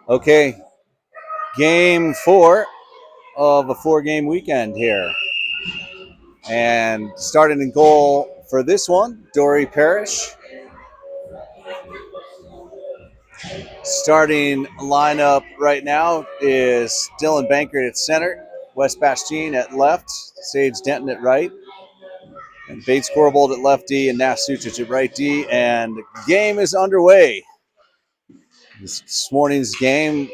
Okay, game 4 of a 4-game weekend here. And starting in goal for this one, Dory Parrish. Starting lineup right now is Dylan Bankert at center, Wes Bastien at left, Sage Denton at right, and Bates Corbold at left D, and Nash Sucic at right D. And the game is underway. This morning's game,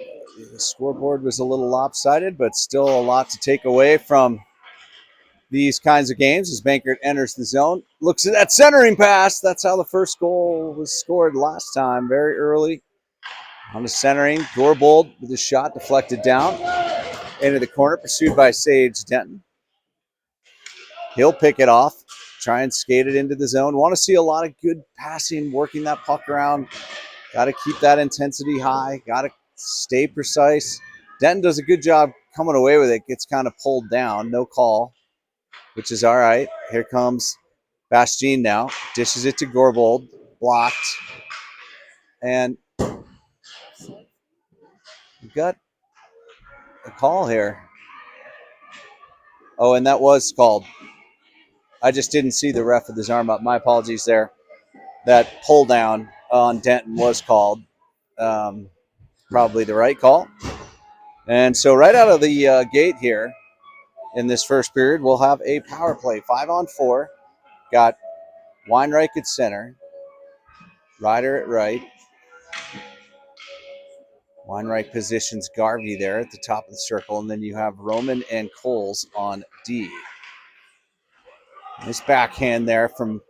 the scoreboard was a little lopsided, but still a lot to take away from these kinds of games as Bankert enters the zone. Looks at that centering pass. That's how the first goal was scored last time, very early. On the centering, Corbold with a shot deflected down into the corner, pursued by Sage Denton. He'll pick it off, try and skate it into the zone. Want to see a lot of good passing, working that puck around. Got to keep that intensity high. Got to stay precise. Denton does a good job coming away with it. Gets kind of pulled down. No call, which is all right. Here comes Bastien now. Dishes it to Corbold. Blocked. And we've got a call here. Oh, and that was called. I just didn't see the ref with his arm up. My apologies there. That pull down on Denton was called. Probably the right call. And so right out of the gate here in this first period, we'll have a power play. 5-on-4. Got Weinreich at center. Ryder at right. Weinreich positions Garvey there at the top of the circle. And then you have Roman and Coles on D. Nice backhand there from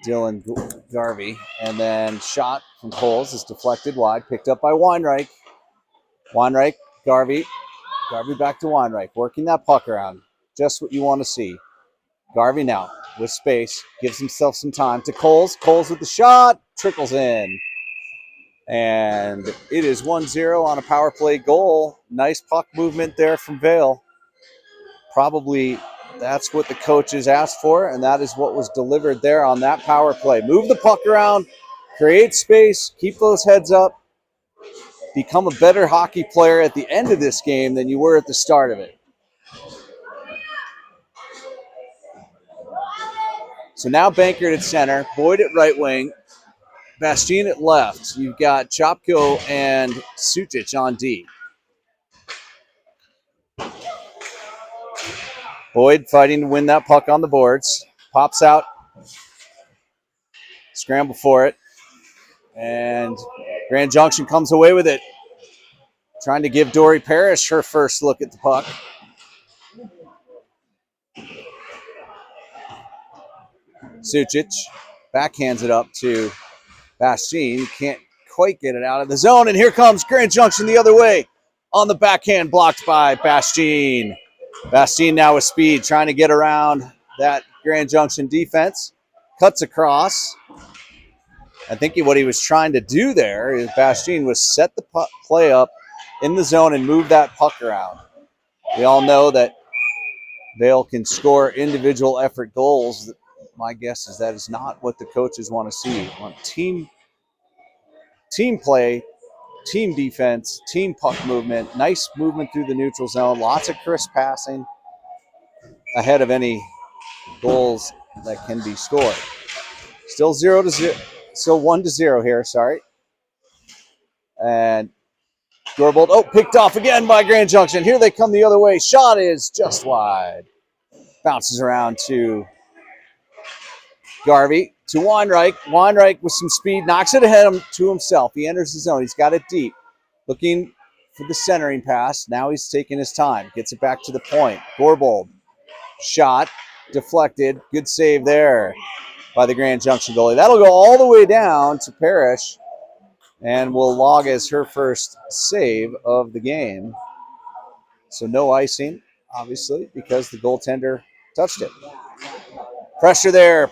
Dylan Garvey. And then shot from Coles is deflected wide, picked up by Weinreich. Weinreich, Garvey. Garvey back to Weinreich, working that puck around. Just what you want to see. Garvey now with space, gives himself some time to Coles. Coles with the shot, trickles in. And it is 1-0 on a power play goal. Nice puck movement there from Vail. Probably that's what the coaches asked for, and that is what was delivered there on that power play. Move the puck around, create space, keep those heads up, become a better hockey player at the end of this game than you were at the start of it. So now Bankert at center, Boyd at right wing, Bastien at left. You've got Chopko and Sucic on D. Boyd fighting to win that puck on the boards. Pops out. Scramble for it. And Grand Junction comes away with it. Trying to give Dory Parrish her first look at the puck. Sucic backhands it up to Bastien. Can't quite get it out of the zone. And here comes Grand Junction the other way. On the backhand, blocked by Bastien. Bastien now with speed, trying to get around that Grand Junction defense. Cuts across. I think what he was trying to do there is Bastien was set the play up in the zone and move that puck around. We all know that Vail can score individual effort goals. My guess is that is not what the coaches want to see. They want team play, team defense, team puck movement, nice movement through the neutral zone, lots of crisp passing ahead of any goals that can be scored. Still 0-0, still 1-0 here, sorry. And Corbold, picked off again by Grand Junction. Here they come the other way. Shot is just wide. Bounces around to Garvey, to Weinreich. Weinreich with some speed, knocks it ahead to himself. He enters the zone. He's got it deep. Looking for the centering pass. Now he's taking his time. Gets it back to the point. Corbold. Shot. Deflected. Good save there by the Grand Junction goalie. That'll go all the way down to Parrish and will log as her first save of the game. So no icing, obviously, because the goaltender touched it. Pressure there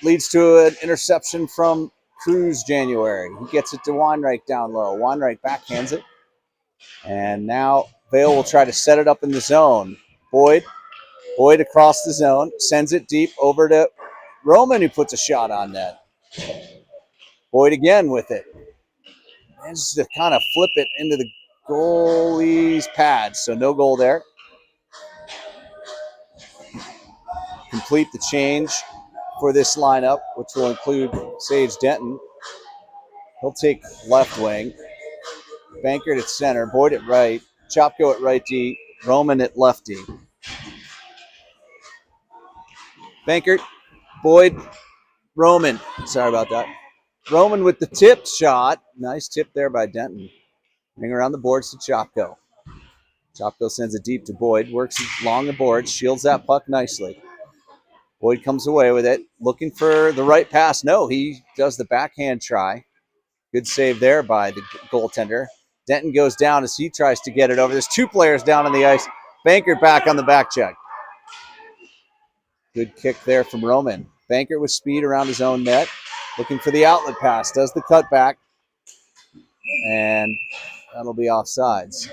leads to an interception from Cruz January. He gets it to Weinreich down low. Weinreich backhands it. And now Vail will try to set it up in the zone. Boyd across the zone, sends it deep over to Roman, who puts a shot on net. Boyd again with it. Manages to kind of flip it into the goalie's pad, so no goal there. Complete the change for this lineup, which will include Sage Denton. He'll take left wing. Bankert at center, Boyd at right, Chopko at right D, Roman at left D. Bankert, Boyd, Roman. Sorry about that. Roman with the tip shot. Nice tip there by Denton. Bring around the boards to Chopko. Chopko sends it deep to Boyd, works along the board, shields that puck nicely. Boyd comes away with it, looking for the right pass. No, he does the backhand try. Good save there by the goaltender. Denton goes down as he tries to get it over. There's two players down on the ice. Bankert back on the back check. Good kick there from Roman. Bankert with speed around his own net. Looking for the outlet pass. Does the cutback. And that'll be offsides.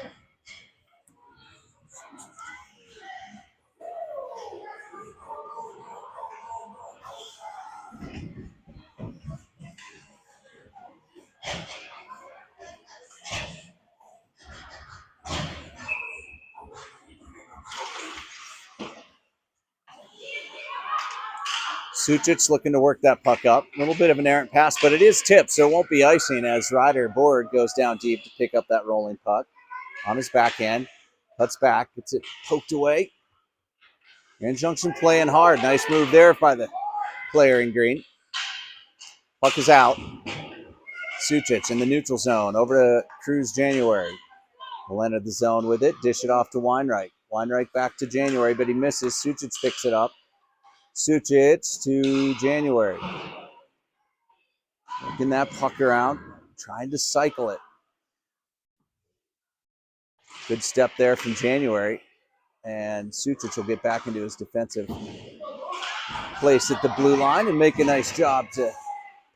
Sucic looking to work that puck up. A little bit of an errant pass, but it is tipped, so it won't be icing as Ryder Board goes down deep to pick up that rolling puck. On his backhand, cuts back, gets it poked away. And Junction playing hard. Nice move there by the player in green. Puck is out. Sucic in the neutral zone. Over to Cruz January. Will enter the zone with it. Dish it off to Weinreich. Weinreich back to January, but he misses. Sucic picks it up. Sucic to January. Working that puck around. Trying to cycle it. Good step there from January. And Sucic will get back into his defensive place at the blue line and make a nice job to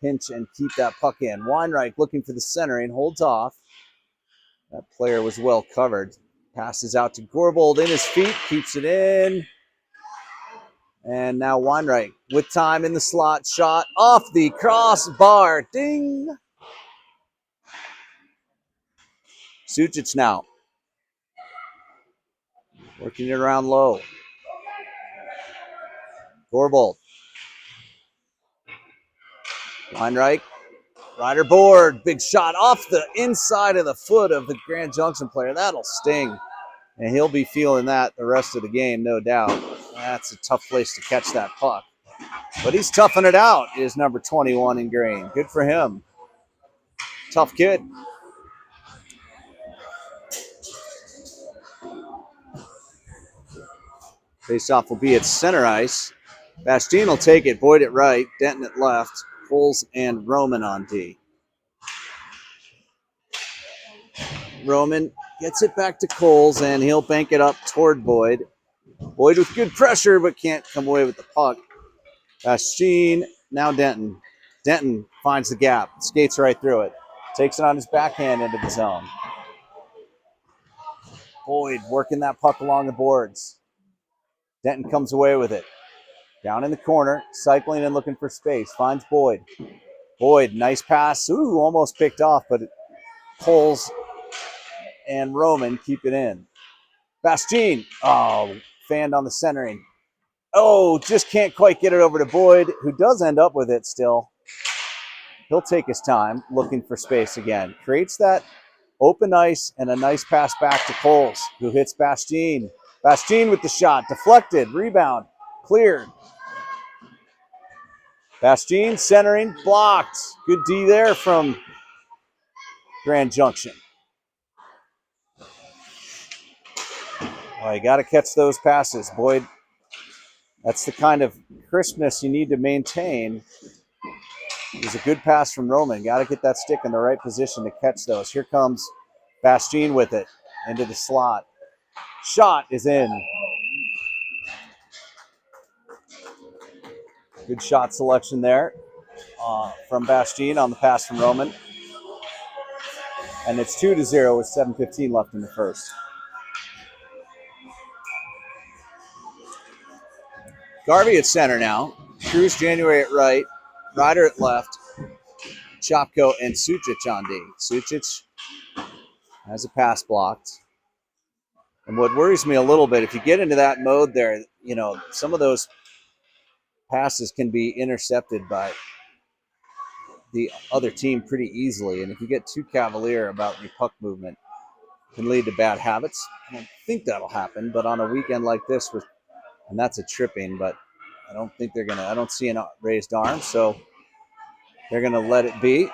pinch and keep that puck in. Weinreich looking for the centering, holds off. That player was well covered. Passes out to Gorbold in his feet, keeps it in. And now Weinreich with time in the slot, shot off the crossbar. Ding! Sucic now. Working it around low. Gorbold. Weinreich. Ryder Board. Big shot off the inside of the foot of the Grand Junction player. That'll sting. And he'll be feeling that the rest of the game, no doubt. That's a tough place to catch that puck. But he's toughing it out, is number 21 in green. Good for him. Tough kid. Faceoff will be at center ice. Bastien will take it. Boyd at right. Denton at left. Coles and Roman on D. Roman gets it back to Coles, and he'll bank it up toward Boyd. Boyd with good pressure, but can't come away with the puck. Bastien, now Denton. Denton finds the gap, skates right through it. Takes it on his backhand into the zone. Boyd working that puck along the boards. Denton comes away with it. Down in the corner, cycling and looking for space. Finds Boyd. Boyd, nice pass. Ooh, almost picked off, but Coles and Roman keep it in. Bastien, fanned on the centering. Oh, just can't quite get it over to Boyd, who does end up with it still. He'll take his time looking for space again. Creates that open ice and a nice pass back to Coles, who hits Bastien. Bastien with the shot, deflected, rebound, cleared. Bastien centering, blocked. Good D there from Grand Junction. Well, you got to catch those passes. Boyd, that's the kind of crispness you need to maintain. It was a good pass from Roman. Got to get that stick in the right position to catch those. Here comes Bastien with it into the slot. Shot is in. Good shot selection there from Bastien on the pass from Roman. And it's 2-0 with 7:15 left in the first. Garvey at center now. Cruz January at right. Ryder at left. Chopko and Sucic on D. Sucic has a pass blocked. And what worries me a little bit, if you get into that mode there, you know, some of those passes can be intercepted by the other team pretty easily. And if you get too cavalier about your puck movement, it can lead to bad habits. I don't think that'll happen, but on a weekend like this, and that's a tripping, but I don't think they're going to, I don't see an raised arm, so they're going to let it be.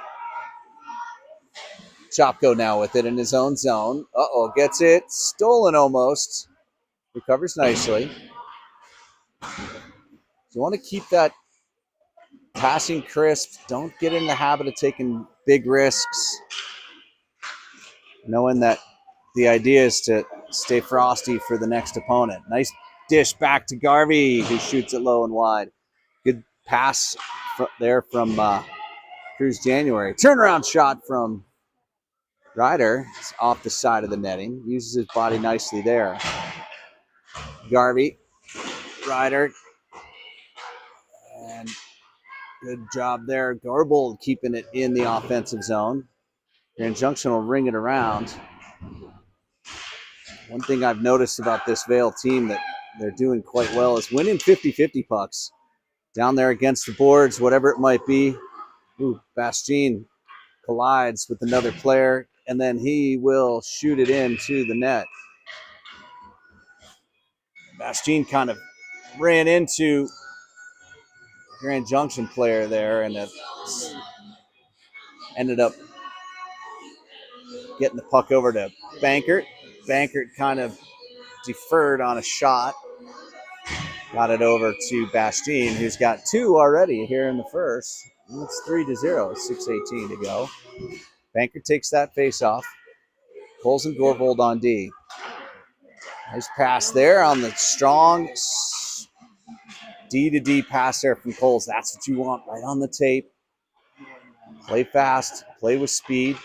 Chopko now with it in his own zone. Uh-oh, gets it. Stolen almost. Recovers nicely. You want to keep that passing crisp. Don't get in the habit of taking big risks. Knowing that the idea is to stay frosty for the next opponent. Nice dish back to Garvey, who shoots it low and wide. Good pass there from Cruz January. Turnaround shot from Ryder. It's off the side of the netting. Uses his body nicely there. Garvey, Ryder, and good job there. Garbold keeping it in the offensive zone. And Junction will ring it around. One thing I've noticed about this Vail team that they're doing quite well is winning 50-50 pucks. Down there against the boards, whatever it might be. Ooh, Bastien collides with another player, and then he will shoot it into the net. Bastien kind of ran into Grand Junction player there, and it ended up getting the puck over to Bankert. Bankert kind of deferred on a shot. Got it over to Bastien, who's got 2 already here in the first. And it's 3-0, 6:18 to go. Bankert takes that face off. Coles and Gorvold on D. Nice pass there on the strong D-to-D pass there from Coles. That's what you want right on the tape. Play fast, play with speed.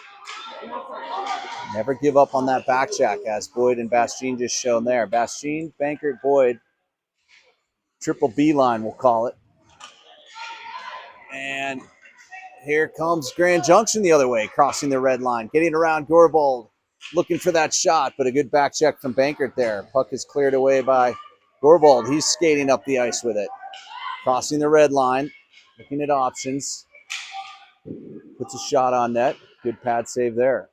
Never give up on that back check, as Boyd and Bastien just shown there. Bastien, Bankert, Boyd. Triple B line, we'll call it. And here comes Grand Junction the other way, crossing the red line, getting around Gorbold, looking for that shot, but a good back check from Bankert there. Puck is cleared away by Gorbold. He's skating up the ice with it. Crossing the red line, looking at options. Puts a shot on net. Good pad save there.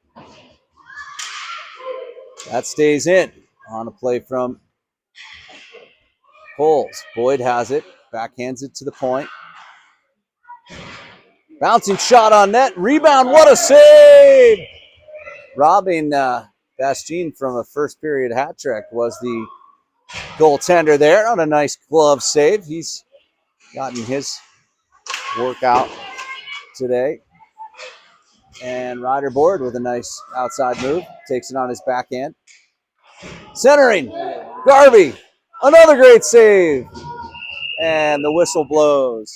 That stays in on a play from Coles. Boyd has it, backhands it to the point. Bouncing shot on net, rebound, what a save! Robbing Bastien from a first period hat trick was the goaltender there on a nice glove save. He's gotten his workout today. And Ryder Board with a nice outside move, takes it on his backhand. Centering, Garvey, another great save. And the whistle blows.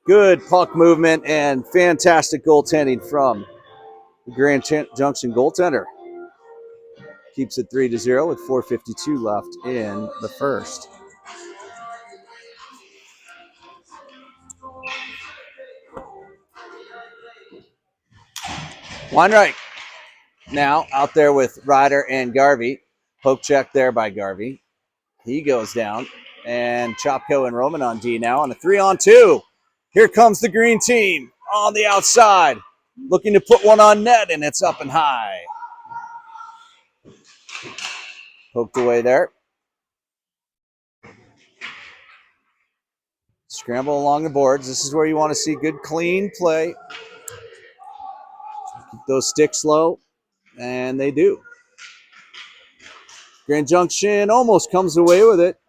Good puck movement and fantastic goaltending from the Grand Junction goaltender. Keeps it 3-0 with 4:52 left in the first. Weinreich now out there with Ryder and Garvey. Poke check there by Garvey. He goes down. And Chopko and Roman on D now on a 3-on-2. Here comes the green team on the outside. Looking to put one on net, and it's up and high. Poked away there. Scramble along the boards. This is where you want to see good, clean play. Keep those sticks low, and they do. Grand Junction almost comes away with it.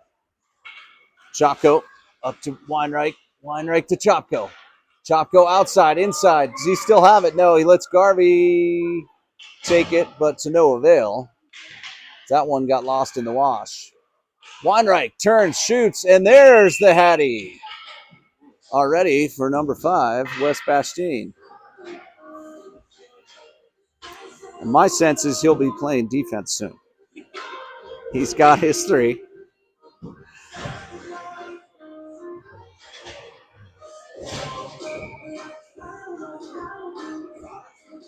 Chopko up to Weinreich. Weinreich to Chopko. Chopko outside, inside. Does he still have it? No, he lets Garvey take it, but to no avail. That one got lost in the wash. Weinreich turns, shoots, and there's the Hattie. Already for number 5, Wes Bastien. And my sense is he'll be playing defense soon. He's got his 3.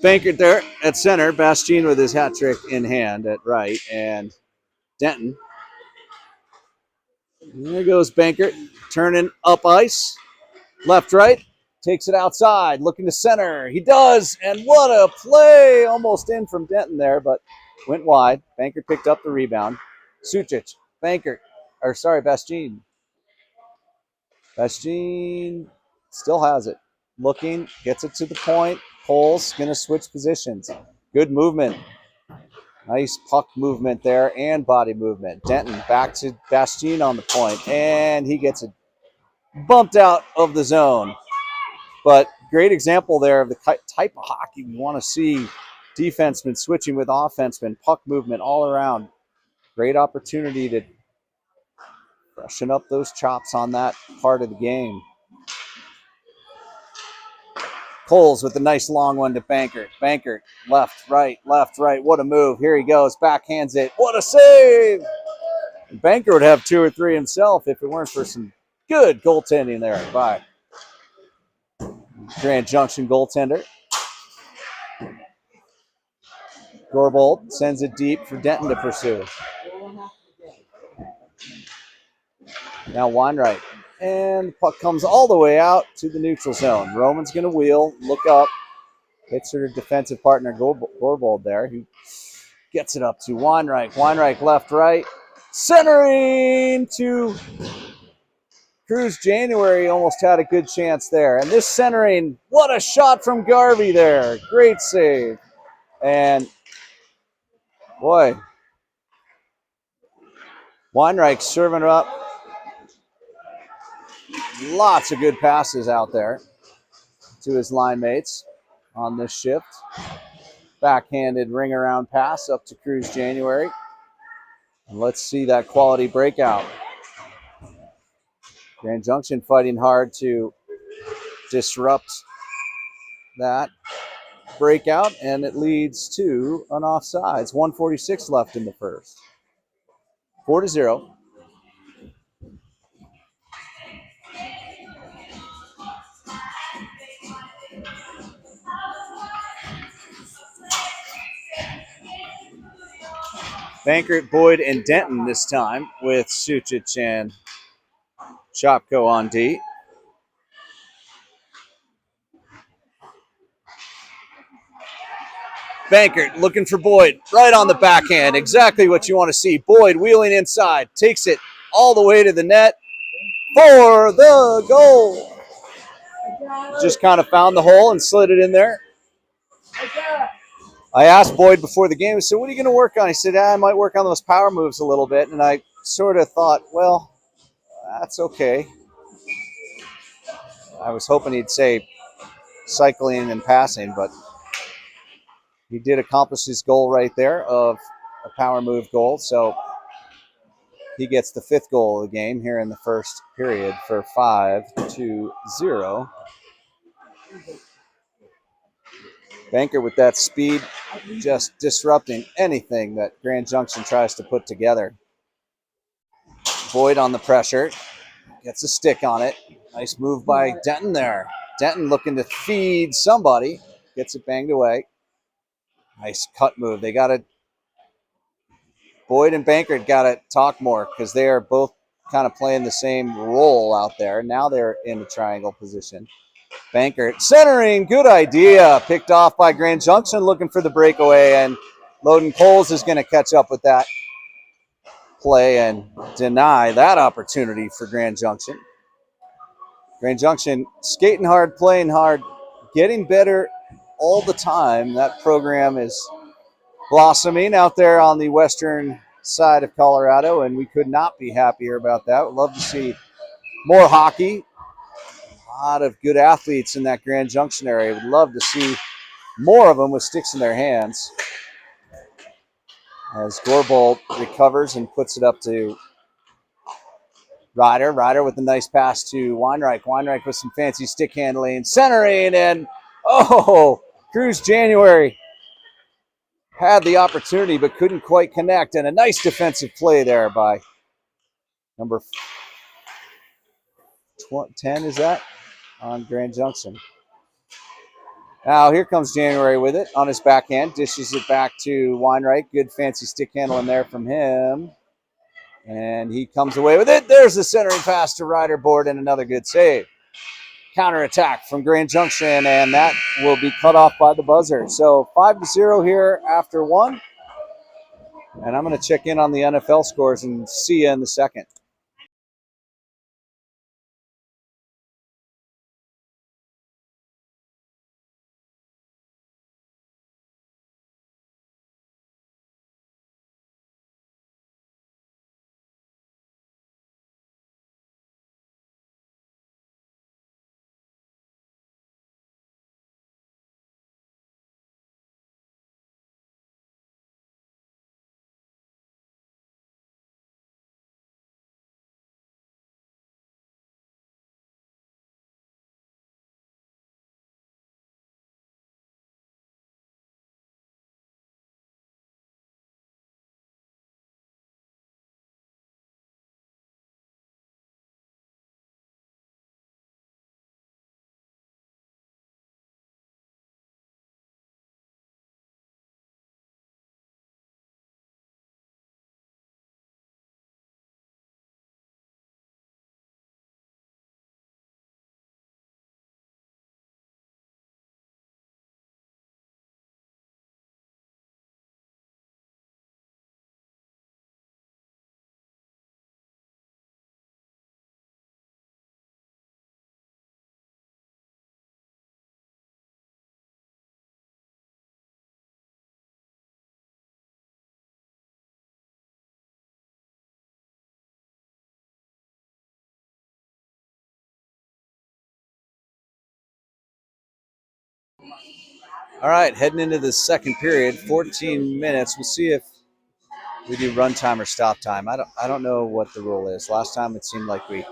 Bankert there at center. Bastien with his hat trick in hand at right. And Denton. There goes Bankert. Turning up ice. Left, right. Takes it outside. Looking to center. He does. And what a play. Almost in from Denton there, but went wide. Bankert picked up the rebound. Sucic. Bankert. Or sorry, Bastien. Bastien still has it. Looking. Gets it to the point. Cole's going to switch positions. Good movement. Nice puck movement there and body movement. Denton back to Bastien on the point, and he gets it bumped out of the zone. But great example there of the type of hockey we want to see. Defensemen switching with offensemen, puck movement all around. Great opportunity to freshen up those chops on that part of the game. Coles with a nice long one to Bankert. Bankert, left, right. What a move. Here he goes. Backhands it. What a save! Bankert would have 2 or 3 himself if it weren't for some good goaltending there by Grand Junction goaltender. Gorbold sends it deep for Denton to pursue. Now Weinreich. And the puck comes all the way out to the neutral zone. Roman's going to wheel, look up, hits her defensive partner Gorbold there, who gets it up to Weinreich. Weinreich left, right. Centering to Cruz January. Almost had a good chance there. And this centering, what a shot from Garvey there. Great save. And boy, Weinreich serving her up. Lots of good passes out there to his line mates on this shift. Backhanded ring around pass up to Cruz January. And let's see that quality breakout. Grand Junction fighting hard to disrupt that breakout, and it leads to an offsides. 1:46 left in the first. 4-0. Bankert, Boyd, and Denton this time with Sucic and Chopko on D. Bankert looking for Boyd, right on the backhand. Exactly what you want to see. Boyd wheeling inside, takes it all the way to the net for the goal. Just kind of found the hole and slid it in there. I asked Boyd before the game, I said, what are you going to work on? He said, I might work on those power moves a little bit. And I sort of thought, well, that's okay. I was hoping he'd say cycling and passing, but he did accomplish his goal right there of a power move goal. So he gets the 5th goal of the game here in the first period for 5-0. Bankert with that speed, just disrupting anything that Grand Junction tries to put together. Boyd on the pressure, gets a stick on it. Nice move by Denton there. Denton looking to feed somebody, gets it banged away. Nice cut move. They got to, Boyd and Bankert got to talk more because they are both kind of playing the same role out there. Now they're in a triangle position. Bankert centering, good idea. Picked off by Grand Junction, looking for the breakaway, and Loden Coles is going to catch up with that play and deny that opportunity for Grand Junction. Grand Junction skating hard, playing hard, getting better all the time. That program is blossoming out there on the western side of Colorado, and we could not be happier about that. We'd love to see more hockey. A lot of good athletes in that Grand Junction area. Would love to see more of them with sticks in their hands. As Gorbold recovers and puts it up to Ryder. Ryder with a nice pass to Weinreich. Weinreich with some fancy stick handling, centering, and Cruz January had the opportunity but couldn't quite connect. And a nice defensive play there by number 10, is that? On Grand Junction. Now here comes January with it on his backhand. Dishes it back to Weinreich. Good fancy stick handling there from him. And he comes away with it. There's the centering pass to Ryder Board and another good save. Counterattack from Grand Junction, and that will be cut off by the buzzer. So 5-0 here after one. And I'm going to check in on the NFL scores and see you in the second. All right, heading into the second period, 14 minutes. We'll see if we do run time or stop time. I don't know what the rule is. Last time it seemed like we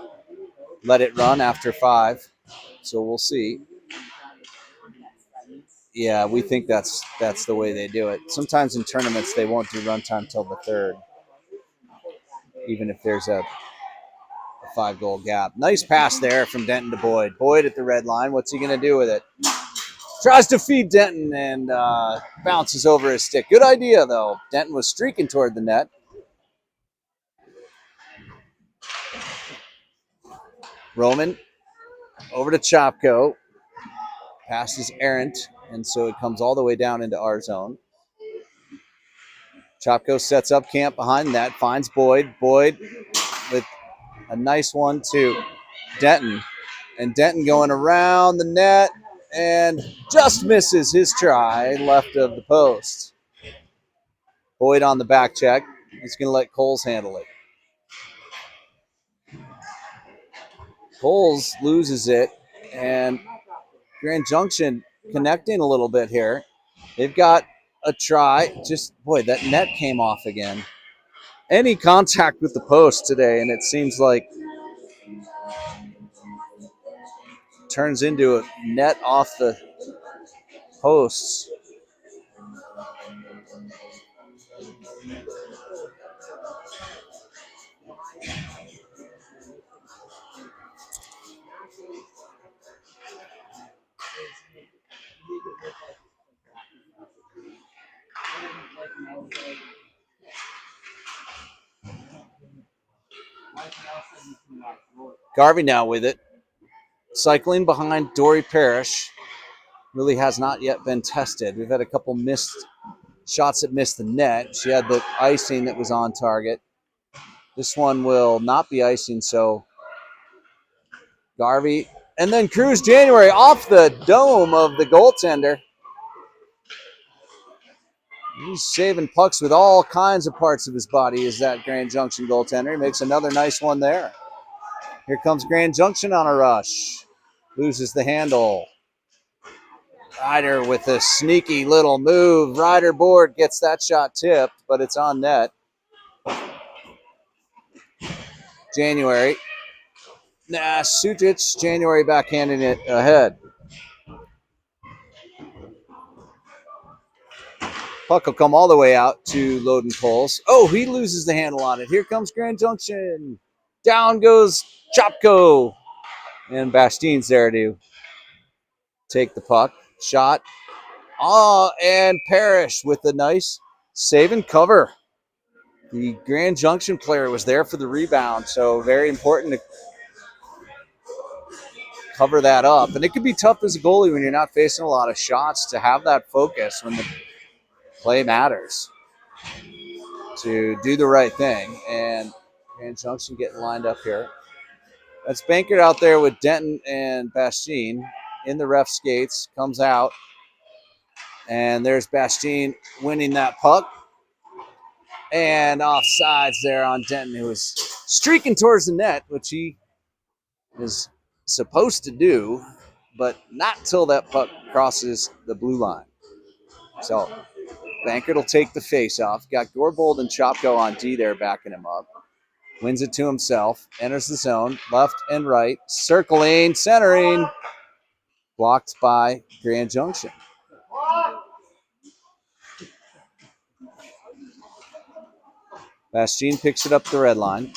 let it run after 5, so we'll see. Yeah, we think that's the way they do it. Sometimes in tournaments they won't do runtime till the third, even if there's a 5-goal gap. Nice pass there from Denton to Boyd. Boyd at the red line. What's he going to do with it? Tries to feed Denton and bounces over his stick. Good idea, though. Denton was streaking toward the net. Roman over to Chopko. Pass is errant, and so it comes all the way down into our zone. Chopko sets up camp behind that, finds Boyd. Boyd with a nice one to Denton. And Denton going around the net and just misses his try left of the post. Boyd on the back check. He's going to let Coles handle it. Coles loses it, and Grand Junction connecting a little bit here. They've got a try. Just, boy, that net came off again. Any contact with the post today, and it seems like turns into a net off the posts. Garvey now with it. Cycling behind Dory Parrish. Really has not yet been tested. We've had a couple missed shots that missed the net. She had the icing that was on target. This one will not be icing, so Garvey. And then Cruz January off the dome of the goaltender. He's saving pucks with all kinds of parts of his body is that Grand Junction goaltender. He makes another nice one there. Here comes Grand Junction on a rush. Loses the handle. Ryder with a sneaky little move. Ryder Board gets that shot tipped, but it's on net. January. Sutic. January backhanding it ahead. Puck will come all the way out to Loden Coles. Oh, he loses the handle on it. Here comes Grand Junction. Down goes Chopko. And Bastien's there to take the puck. Shot. Oh, and Parrish with a nice save and cover. The Grand Junction player was there for the rebound, so very important to cover that up. And it can be tough as a goalie when you're not facing a lot of shots to have that focus when the play matters, to do the right thing. And Grand Junction getting lined up here. That's Bankert out there with Denton and Bastien in the ref skates, comes out. And there's Bastien winning that puck. And offsides there on Denton, who was streaking towards the net, which he is supposed to do, but not till that puck crosses the blue line. So Bankert will take the face-off. Got Gorbold and Chopko on D there backing him up. Wins it to himself. Enters the zone. Left and right. Circling. Centering. Blocked by Grand Junction. Bastien picks it up the red line.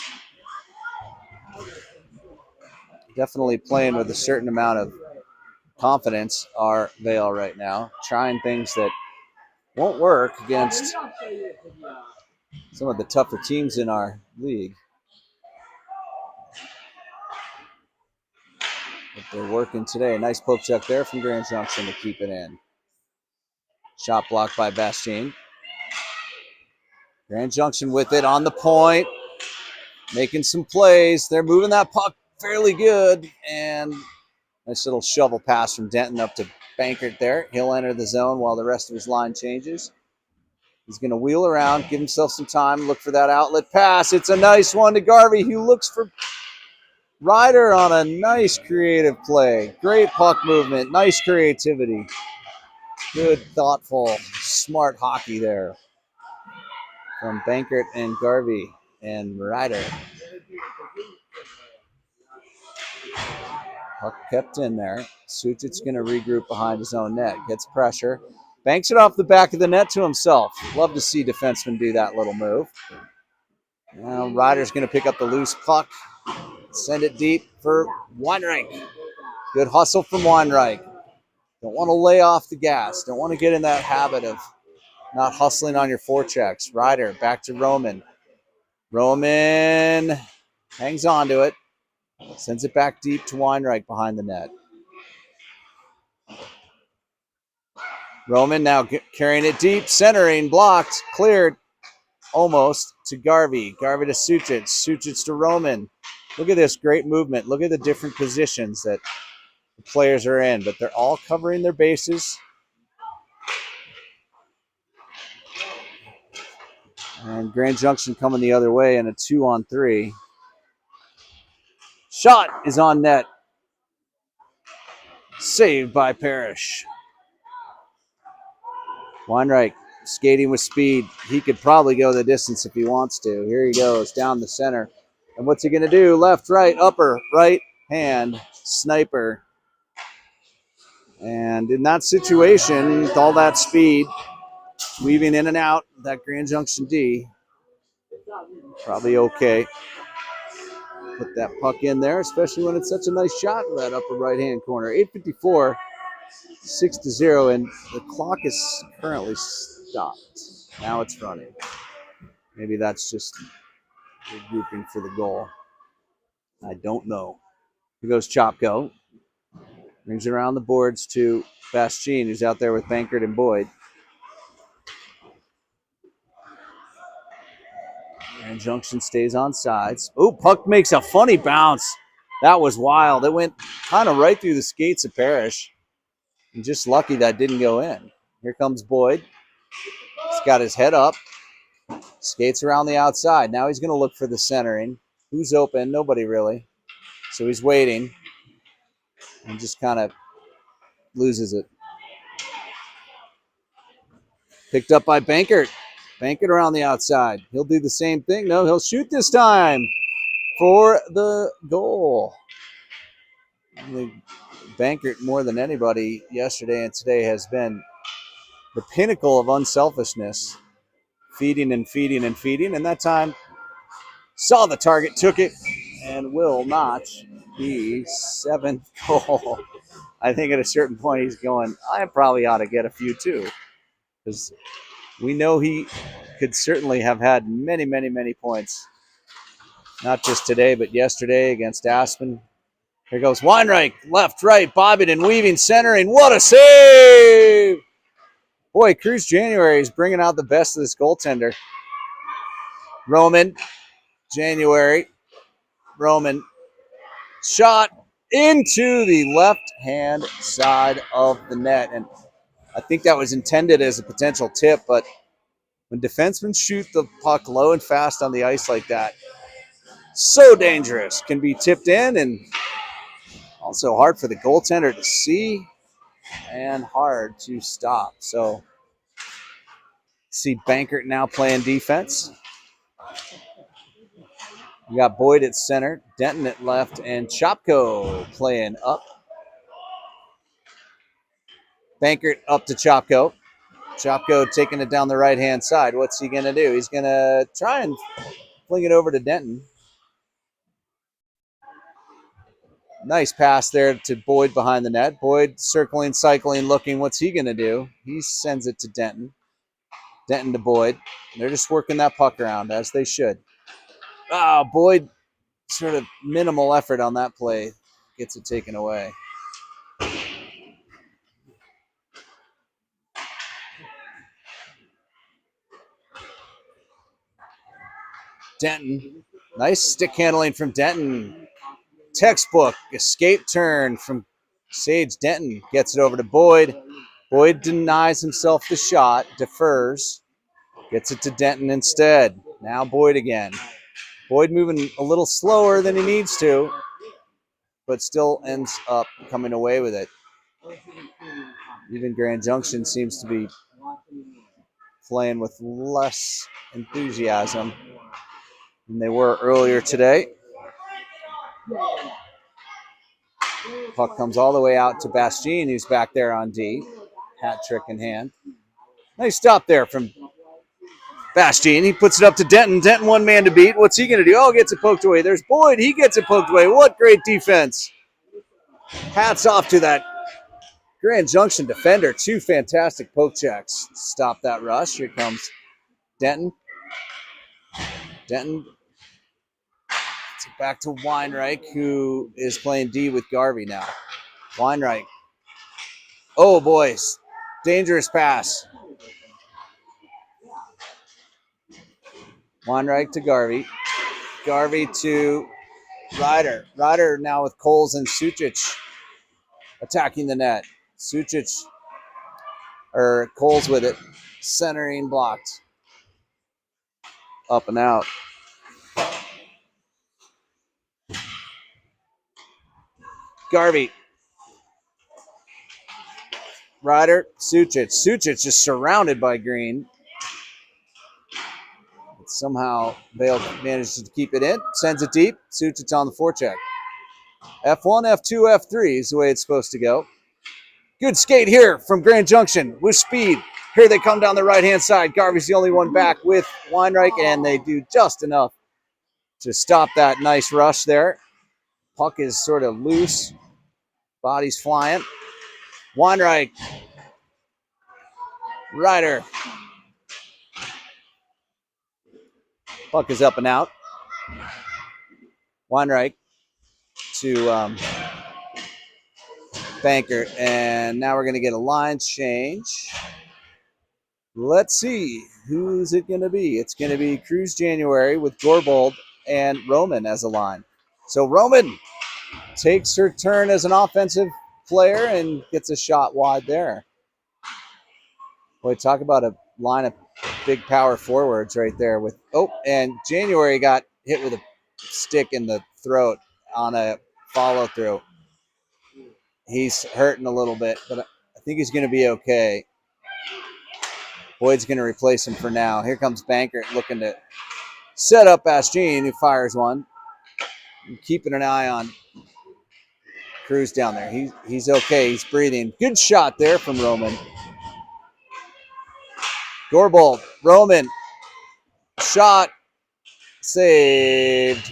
Definitely playing with a certain amount of confidence, our Vale right now. Trying things that won't work against some of the tougher teams in our league. But they're working today. Nice poke check there from Grand Junction to keep it in. Shot blocked by Bastien. Grand Junction with it on the point. Making some plays. They're moving that puck fairly good. And nice little shovel pass from Denton up to Bankert there. He'll enter the zone while the rest of his line changes. He's going to wheel around, give himself some time, look for that outlet pass. It's a nice one to Garvey, who looks for Ryder on a nice creative play. Great puck movement, nice creativity. Good, thoughtful, smart hockey there from Bankert and Garvey and Ryder. Puck kept in there. Suchit's going to regroup behind his own net. Gets pressure. Banks it off the back of the net to himself. Love to see defensemen do that little move. Now Ryder's going to pick up the loose puck. Send it deep for Weinreich. Good hustle from Weinreich. Don't want to lay off the gas. Don't want to get in that habit of not hustling on your forechecks. Ryder back to Roman. Roman hangs on to it. Sends it back deep to Weinreich behind the net. Roman now carrying it deep, centering, blocked, cleared, almost to Garvey. Garvey to Suchit. Suchit to Roman. Look at this great movement. Look at the different positions that the players are in, but they're all covering their bases. And Grand Junction coming the other way in a 2-on-3. Shot is on net. Saved by Parrish. Weinreich skating with speed. He could probably go the distance if he wants to. Here he goes down the center. And what's he going to do? Left, right, upper, right hand, sniper. And in that situation, with all that speed, weaving in and out, that Grand Junction D, probably okay. Put that puck in there, especially when it's such a nice shot in that upper right-hand corner. 8:54, 6-0, and the clock is currently stopped. Now it's running. Maybe that's just regrouping for the goal. I don't know. Here goes Chopko. Brings it around the boards to Bastien, who's out there with Bankert and Boyd. And Junction stays on sides. Oh, puck makes a funny bounce. That was wild. It went kind of right through the skates of Parrish. And just lucky that didn't go in. Here comes Boyd. He's got his head up. Skates around the outside. Now he's going to look for the centering. Who's open? Nobody really. So he's waiting. And just kind of loses it. Picked up by Bankert. Bankert around the outside. He'll do the same thing. No, he'll shoot this time for the goal. Bankert, more than anybody yesterday and today, has been the pinnacle of unselfishness. Feeding and feeding and feeding. And that time, saw the target, took it, and will notch the 7th goal. I think at a certain point he's going, I probably ought to get a few too. Because we know he could certainly have had many, many, many points. Not just today, but yesterday against Aspen. Here goes Weinreich, left, right, bobbing and weaving, centering. What a save! Boy, Cruz January is bringing out the best of this goaltender. Roman, January, Roman, shot into the left-hand side of the net. And I think that was intended as a potential tip, but when defensemen shoot the puck low and fast on the ice like that, so dangerous. Can be tipped in and also hard for the goaltender to see and hard to stop. So see Bankert now playing defense. We got Boyd at center, Denton at left, and Chopko playing up. Bankert up to Chopko. Chopko taking it down the right-hand side. What's he going to do? He's going to try and fling it over to Denton. Nice pass there to Boyd behind the net. Boyd circling, cycling, looking. What's he going to do? He sends it to Denton. Denton to Boyd. They're just working that puck around, as they should. Boyd, sort of minimal effort on that play. Gets it taken away. Denton. Nice stick handling from Denton. Textbook escape turn from Sage Denton. Gets it over to Boyd. Boyd denies himself the shot, defers, gets it to Denton instead. Now Boyd again. Boyd moving a little slower than he needs to, but still ends up coming away with it. Even Grand Junction seems to be playing with less enthusiasm than they were earlier today. Puck comes all the way out to Bastien, who's back there on D. Hat trick in hand. Nice stop there from Bastien. He puts it up to Denton. Denton one man to beat. What's he going to do? Oh, gets it poked away. There's Boyd. He gets it poked away. What great defense. Hats off to that Grand Junction defender. Two fantastic poke checks. Stop that rush. Here comes Denton. Denton. Back to Weinreich, who is playing D with Garvey now. Weinreich. Oh, boys. Dangerous pass. Weinreich to Garvey. Garvey to Ryder. Ryder now with Coles and Sucic attacking the net. Sucic, or Coles with it. Centering blocked. Up and out. Garvey. Ryder, Sucic. Sucic just surrounded by Green. Somehow Vale manages to keep it in. Sends it deep. Sucic on the forecheck. F1, F2, F3 is the way it's supposed to go. Good skate here from Grand Junction with speed. Here they come down the right-hand side. Garvey's the only one back with Weinreich, and they do just enough to stop that nice rush there. Puck is sort of loose. Body's flying. Weinreich. Ryder. Puck is up and out. Weinreich to Bankert, and now we're going to get a line change. Let's see, who's it going to be? It's going to be Cruz January with Gorbold and Roman as a line. So Roman takes her turn as an offensive player and gets a shot wide there. Boy, talk about a line of big power forwards right there. With and January got hit with a stick in the throat on a follow through. He's hurting a little bit, but I think he's going to be okay. Boyd's going to replace him for now. Here comes Bankert looking to set up Bastien, who fires one. And keeping an eye on Cruz down there. He's okay. He's breathing. Good shot there from Roman. Gorbold, Roman, shot, saved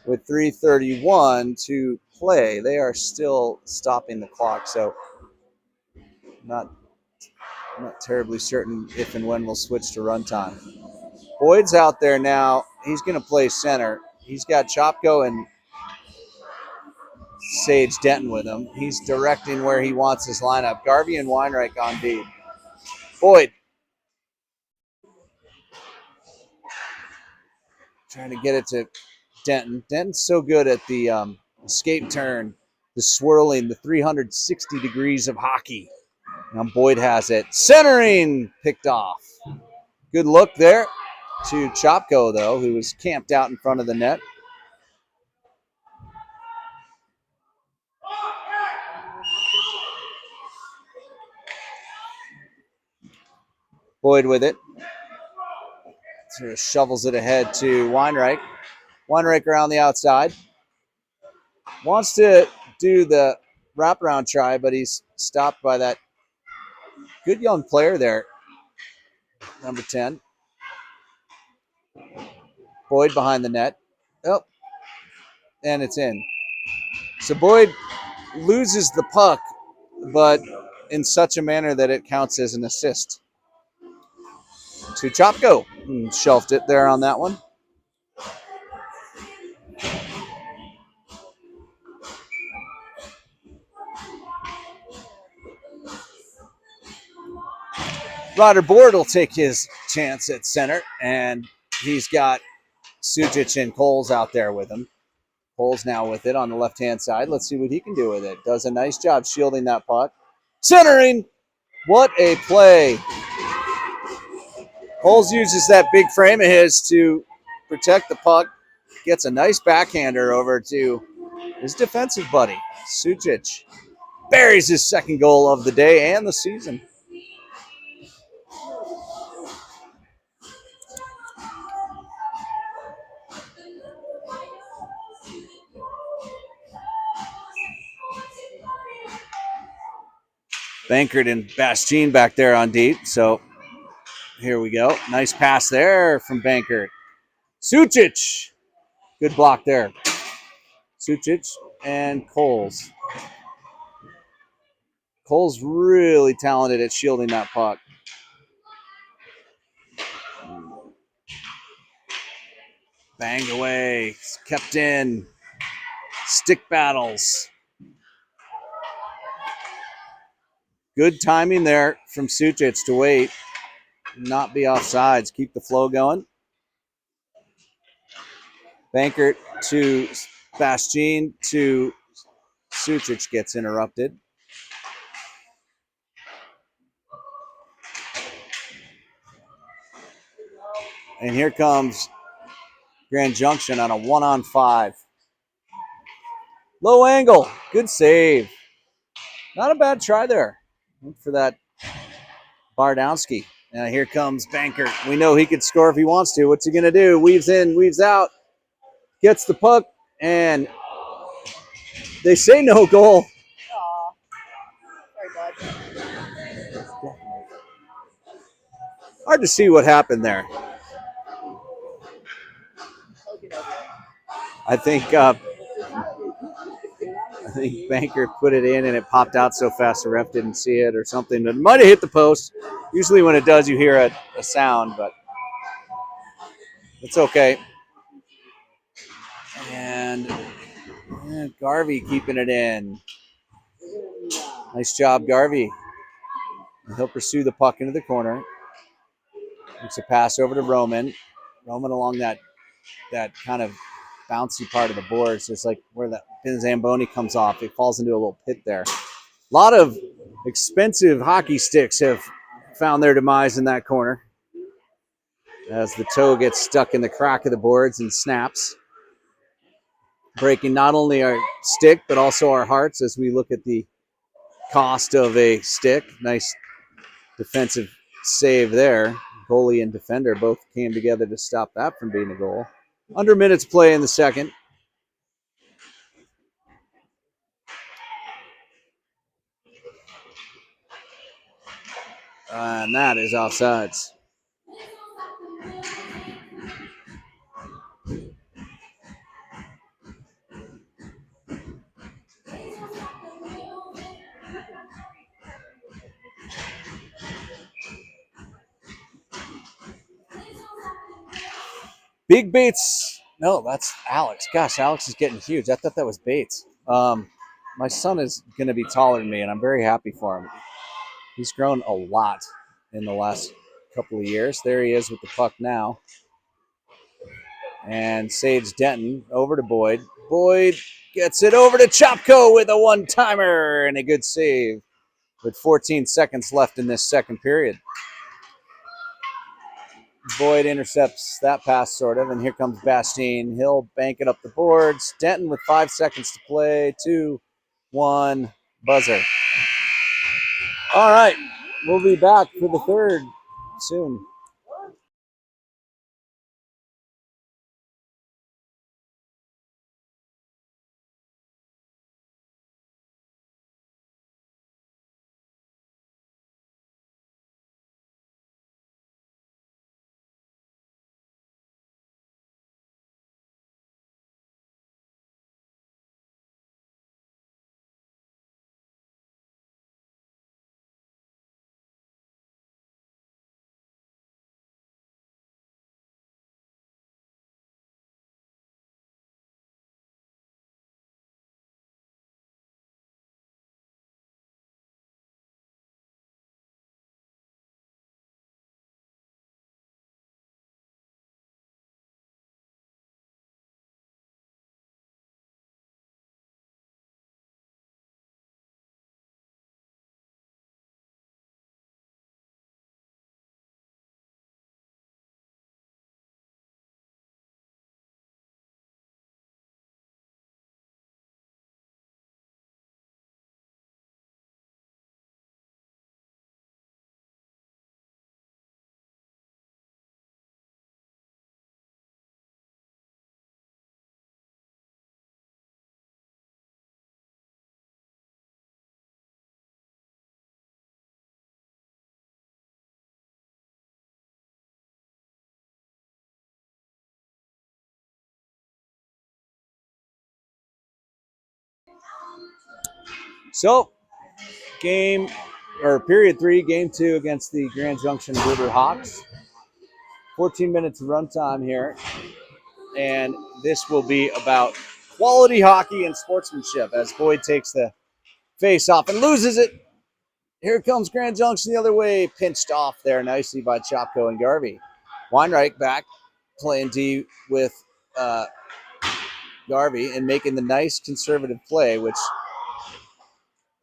with 3:31 to play. They are still stopping the clock, so not terribly certain if and when we'll switch to runtime. Boyd's out there now. He's going to play center. He's got Chopko and Sage Denton with him. He's directing where he wants his lineup. Garvey and Weinreich on D. Boyd trying to get it to Denton. Denton's so good at the escape turn, the swirling, the 360 degrees of hockey. Now Boyd has it. Centering picked off. Good look there to Chopko, though, who was camped out in front of the net. Boyd with it. Sort of shovels it ahead to Weinreich. Weinreich around the outside. Wants to do the wraparound try, but he's stopped by that good young player there, number 10. Boyd behind the net. Oh, and it's in. So Boyd loses the puck, but in such a manner that it counts as an assist to Chopko. Shelved it there on that one. Ryder Board will take his chance at center, and he's got Sujic and Coles out there with him. Coles now with it on the left-hand side. Let's see what he can do with it. Does a nice job shielding that puck. Centering! What a play. Coles uses that big frame of his to protect the puck. Gets a nice backhander over to his defensive buddy, Sujic. Buries his second goal of the day and the season. Bankert and Bastien back there on deep. So here we go. Nice pass there from Bankert. Sujic. Good block there. Sujic and Coles. Coles really talented at shielding that puck. Banged away. Kept in. Stick battles. Good timing there from Sujic to wait. Not be offsides. Keep the flow going. Bankert to Bastien to Sujic gets interrupted. And here comes Grand Junction on a 1-on-5. Low angle. Good save. Not a bad try there. Look for that Bardowski. Now here comes Bankert. We know he could score if he wants to. What's he going to do? Weaves in, weaves out. Gets the puck, and they say no goal. Hard to see what happened there. I think Bankert put it in and it popped out so fast the ref didn't see it or something. It might have hit the post. Usually when it does, you hear a sound, but it's okay. And Garvey keeping it in. Nice job, Garvey. And he'll pursue the puck into the corner. Makes a pass over to Roman. Roman along that kind of bouncy part of the boards. It's like where the Zamboni comes off. It falls into a little pit there. A lot of expensive hockey sticks have found their demise in that corner as the toe gets stuck in the crack of the boards and snaps, breaking not only our stick but also our hearts as we look at the cost of a stick. Nice defensive save there. Goalie and defender both came together to stop that from being a goal. Under minutes play in the second. And that is offsides. Big Bates. No, that's Alex. Gosh, Alex is getting huge. I thought that was Bates. My son is going to be taller than me, and I'm very happy for him. He's grown a lot in the last couple of years. There he is with the puck now. And Sage Denton over to Boyd. Boyd gets it over to Chopko with a one-timer and a good save with 14 seconds left in this second period. Boyd intercepts that pass, sort of, and here comes Bastien. He'll bank it up the boards. Denton with 5 seconds to play. 2, 1, buzzer. All right, we'll be back for the third soon. So, period 3, game 2 against the Grand Junction River Hawks. 14 minutes of runtime here, and this will be about quality hockey and sportsmanship as Boyd takes the face off and loses it. Here comes Grand Junction the other way, pinched off there nicely by Chopko and Garvey. Weinreich back playing D with Garvey and making the nice conservative play, which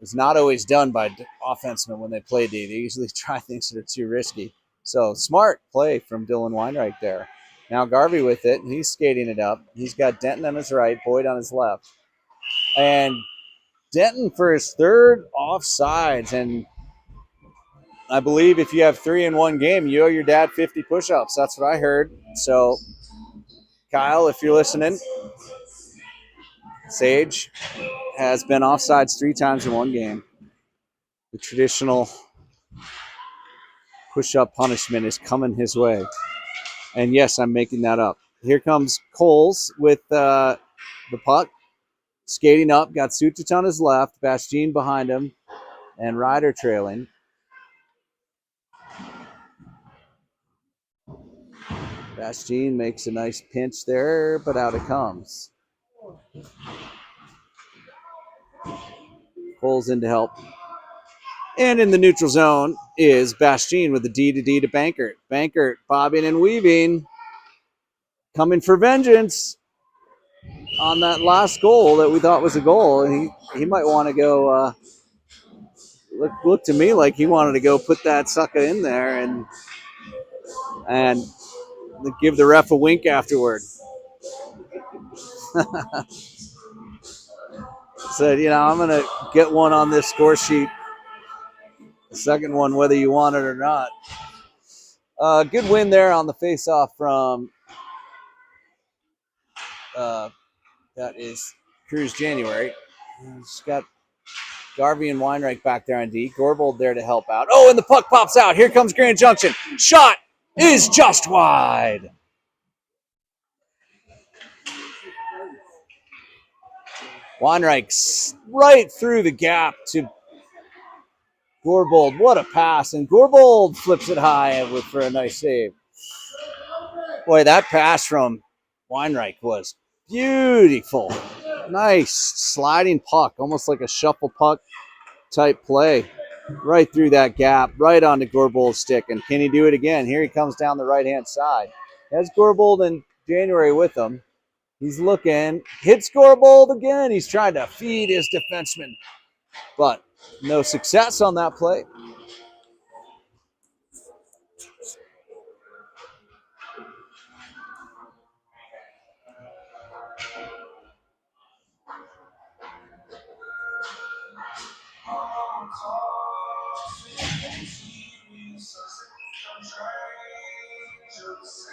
is not always done by offensemen when they play D. They usually try things that are too risky. So smart play from Dylan Weinreich there. Now Garvey with it. He's skating it up. He's got Denton on his right, Boyd on his left. And Denton for his third offsides. And I believe if you have 3 in one game, you owe your dad 50 push-ups. That's what I heard. So, Kyle, if you're listening, Sage has been offsides 3 times in one game. The traditional push-up punishment is coming his way. And yes, I'm making that up. Here comes Coles with the puck. Skating up, got Sutic on his left, Bastien behind him, and Ryder trailing. Bastien makes a nice pinch there, but out it comes. Coles in to help. And in the neutral zone is Bastien with the D to D to Bankert. Bankert bobbing and weaving, coming for vengeance on that last goal that we thought was a goal. And he might want to go, look to me like he wanted to go put that sucker in there and give the ref a wink afterward. Said, I'm going to get one on this score sheet. The second one, whether you want it or not. Good win there on the face-off from that is Cruz January. He's got Garvey and Weinreich back there on D. Gorbold there to help out. Oh, and the puck pops out. Here comes Grand Junction. Shot is just wide. Weinreich right through the gap to Gorbold. What a pass. And Gorbold flips it high for a nice save. Boy, that pass from Weinreich was beautiful. Nice sliding puck, almost like a shuffle puck type play. Right through that gap, right onto Gorbold's stick. And can he do it again? Here he comes down the right-hand side. Has Gorbold and January with him. He's looking, hits Gorbold again. He's trying to feed his defenseman, but no success on that play.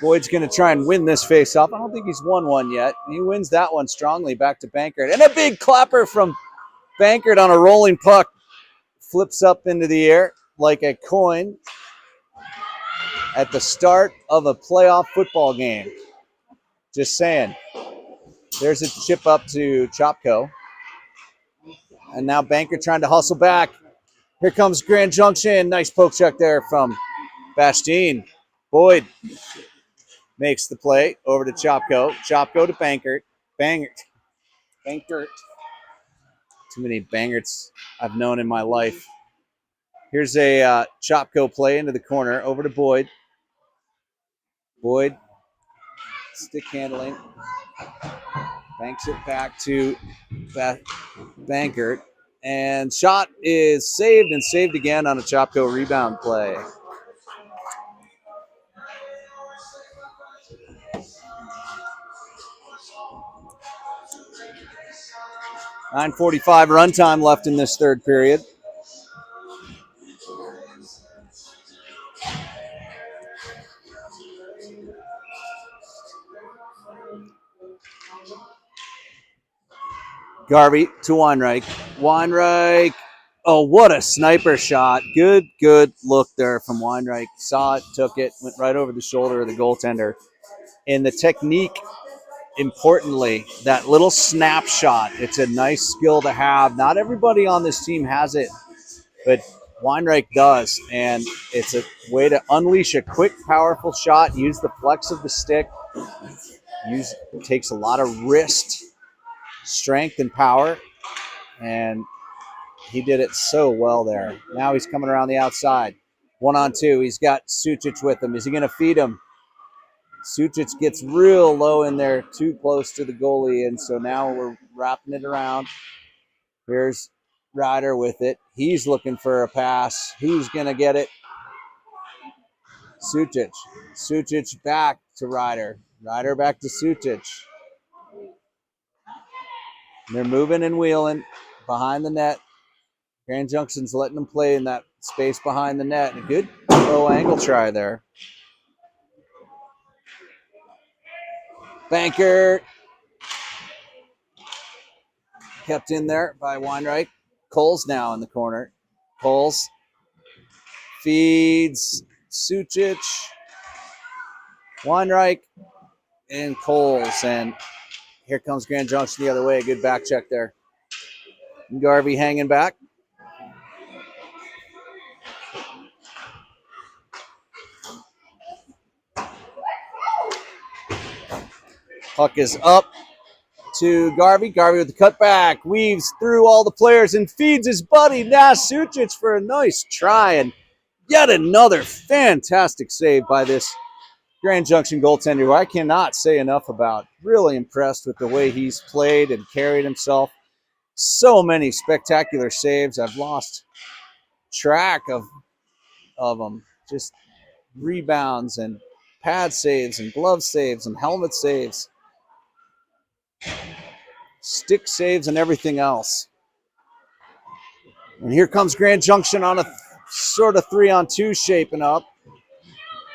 Boyd's going to try and win this face-off. I don't think he's won one yet. He wins that one strongly back to Bankert. And a big clapper from Bankert on a rolling puck. Flips up into the air like a coin at the start of a playoff football game. Just saying. There's a chip up to Chopko. And now Bankert trying to hustle back. Here comes Grand Junction. Nice poke check there from Bastien. Boyd makes the play over to Chopko. Chopko to Bankert. Bankert. Too many Bangerts I've known in my life. Here's a Chopko play into the corner. Over to Boyd. Boyd. Stick handling. Banks it back to Bankert. And shot is saved and saved again on a Chopko rebound play. .945 runtime left in this third period. Garvey to Weinreich. Weinreich. Oh, what a sniper shot. Good look there from Weinreich. Saw it, took it, went right over the shoulder of the goaltender. And the technique, importantly, that little snapshot, it's a nice skill to have. Not everybody on this team has it, but Weinreich does. And it's a way to unleash a quick, powerful shot, use the flex of the stick. It takes a lot of wrist strength and power, and he did it so well there. Now he's coming around the outside. 1-on-2. He's got Sucic with him. Is he going to feed him? Sucic gets real low in there, too close to the goalie, and so now we're wrapping it around. Here's Ryder with it. He's looking for a pass. Who's going to get it? Sucic. Sucic back to Ryder. Ryder back to Sucic. They're moving and wheeling behind the net. Grand Junction's letting them play in that space behind the net. A good low angle try there. Bankert. Kept in there by Weinreich. Cole's now in the corner. Cole's feeds Sucic. Weinreich and Coles. And here comes Grand Junction the other way. A good back check there. Garvey hanging back. Puck is up to Garvey. Garvey with the cutback. Weaves through all the players and feeds his buddy Sucic for a nice try. And yet another fantastic save by this Grand Junction goaltender, who I cannot say enough about. Really impressed with the way he's played and carried himself. So many spectacular saves. I've lost track of them. Just rebounds and pad saves and glove saves and helmet saves. Stick saves and everything else. And here comes Grand Junction on a sort of 3-on-2 shaping up.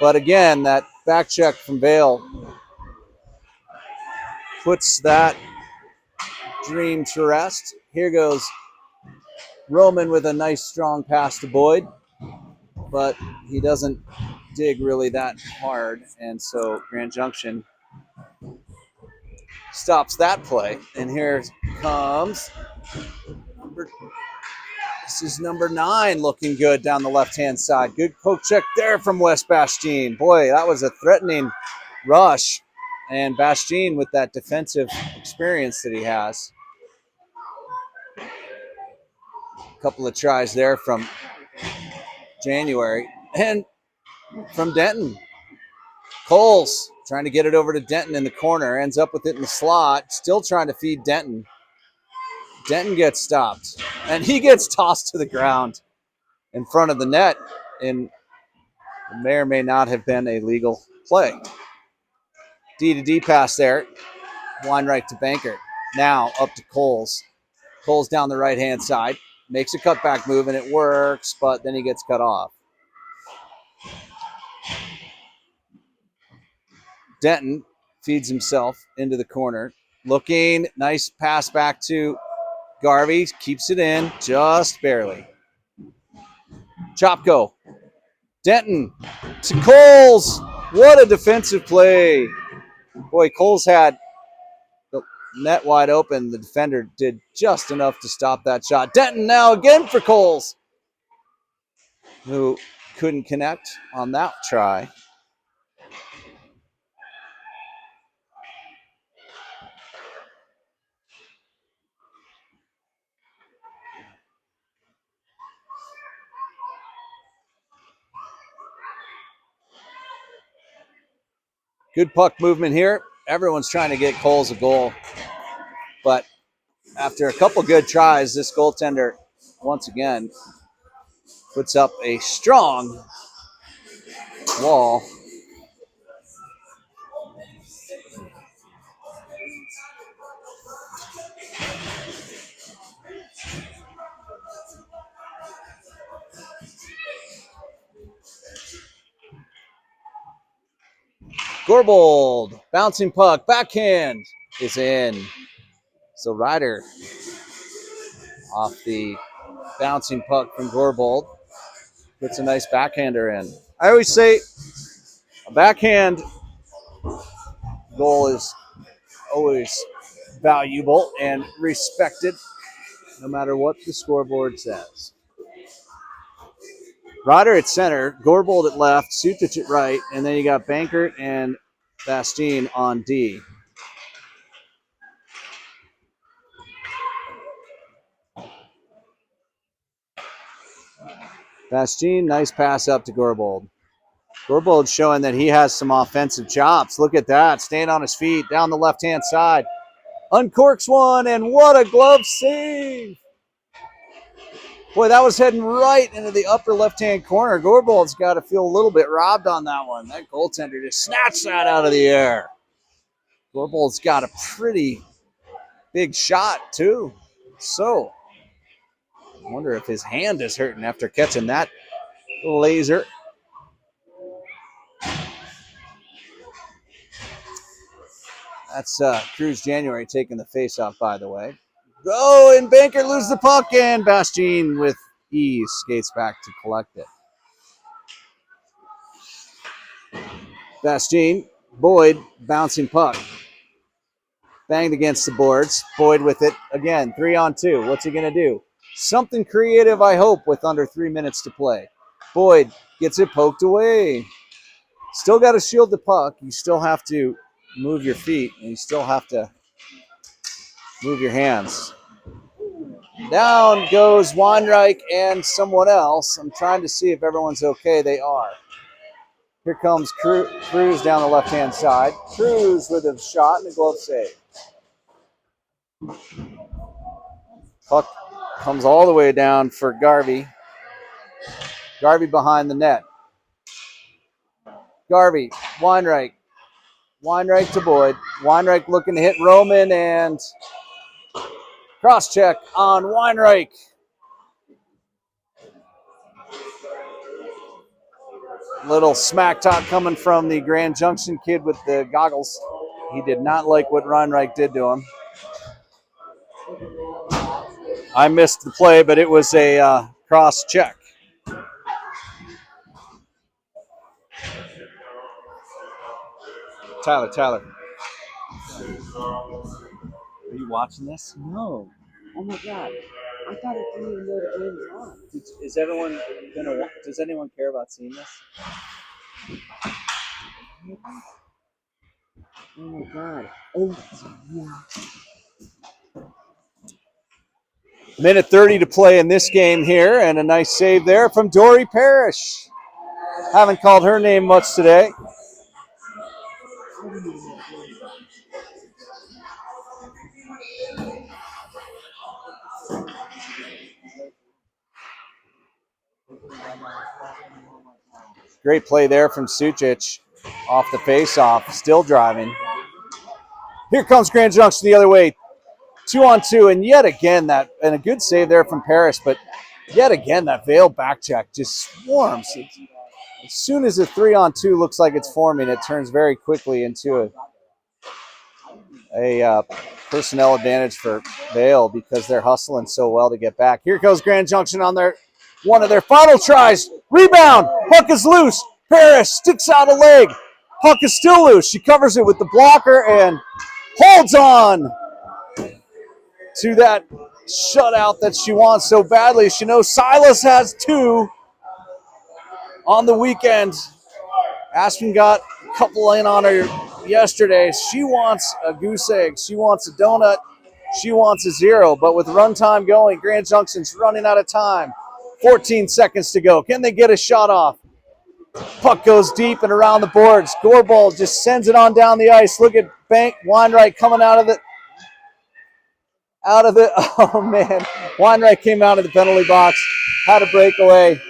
But again, that back check from Vale puts that dream to rest. Here goes Roman with a nice strong pass to Boyd, but he doesn't dig really that hard, and so Grand Junction stops that play. And here comes this is number 9 looking good down the left-hand side. Good poke check there from West Bastien. Boy, that was a threatening rush. And Bastien, with that defensive experience that he has, a couple of tries there from January. And from Denton, Coles trying to get it over to Denton in the corner, ends up with it in the slot, still trying to feed Denton. Denton gets stopped, and he gets tossed to the ground in front of the net, and may or may not have been a legal play. D to D pass there. Weinreich to Banker. Now up to Coles. Coles down the right-hand side. Makes a cutback move, and it works, but then he gets cut off. Denton feeds himself into the corner. Looking, nice pass back to Garvey. Keeps it in, just barely. Chopko. Denton to Coles. What a defensive play. Boy, Coles had the net wide open. The defender did just enough to stop that shot. Denton now again for Coles, who couldn't connect on that try. Good puck movement here. Everyone's trying to get Coles a goal. But after a couple good tries, this goaltender, once again, puts up a strong wall. Gorbold, bouncing puck, backhand is in. So Ryder off the bouncing puck from Gorbold puts a nice backhander in. I always say a backhand goal is always valuable and respected, no matter what the scoreboard says. Ryder at center, Gorbold at left, Sutic at right, and then you got Bankert and Bastien on D. Bastien, nice pass up to Gorbold. Gorbold showing that he has some offensive chops. Look at that, staying on his feet, down the left-hand side. Uncorks one, and what a glove save! Boy, that was heading right into the upper left-hand corner. Gorbold's got to feel a little bit robbed on that one. That goaltender just snatched that out of the air. Gorbold's got a pretty big shot, too. So, I wonder if his hand is hurting after catching that laser. That's Cruz January taking the face-off, by the way. Oh, and Banker loses the puck, and Bastien with ease skates back to collect it. Bastien, Boyd, bouncing puck. Banged against the boards. Boyd with it again, 3-on-2. What's he going to do? Something creative, I hope, with under 3 minutes to play. Boyd gets it poked away. Still got to shield the puck. You still have to move your feet, and you still have to move your hands. Down goes Weinreich and someone else. I'm trying to see if everyone's okay. They are. Here comes Cruz down the left-hand side. Cruz with a shot and a glove save. Puck comes all the way down for Garvey. Garvey behind the net. Garvey, Weinreich. Weinreich to Boyd. Weinreich looking to hit Roman, and cross-check on Weinreich. Little smack talk coming from the Grand Junction kid with the goggles. He did not like what Weinreich did to him. I missed the play, but it was a cross-check. Tyler. Are you watching this? No. Oh my God. I thought it didn't even know the game was on. Is everyone gonna? Does anyone care about seeing this? Oh my God. Oh, yeah. Minute 30 to play in this game here, and a nice save there from Dory Parrish. Haven't called her name much today. Great play there from Sucic off the face-off, still driving. Here comes Grand Junction the other way. 2-on-2, and yet again and a good save there from Parrish, but yet again that Vail back check just swarms. As soon as a 3-on-2 looks like it's forming, it turns very quickly into a personnel advantage for Vail because they're hustling so well to get back. Here goes Grand Junction on one of their final tries. Rebound. Puck is loose. Parrish sticks out a leg. Puck is still loose. She covers it with the blocker and holds on to that shutout that she wants so badly. She knows Silas has 2 on the weekend. Aspen got a couple in on her yesterday. She wants a goose egg. She wants a donut. She wants a 0. But with runtime going, Grand Junction's running out of time. 14 seconds to go. Can they get a shot off? Puck goes deep and around the boards. Gorball just sends it on down the ice. Look at Weinreich coming out of the oh man. Weinreich came out of the penalty box, had a breakaway,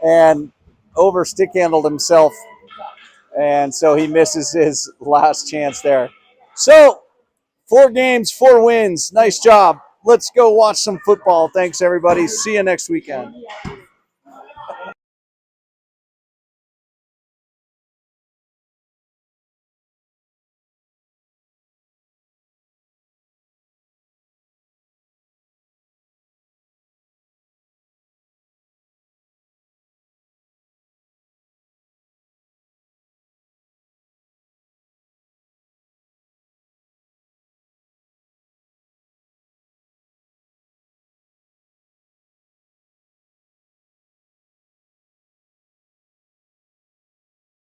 and over stick handled himself. And so he misses his last chance there. So 4 games, 4 wins. Nice job. Let's go watch some football. Thanks, everybody. See you next weekend.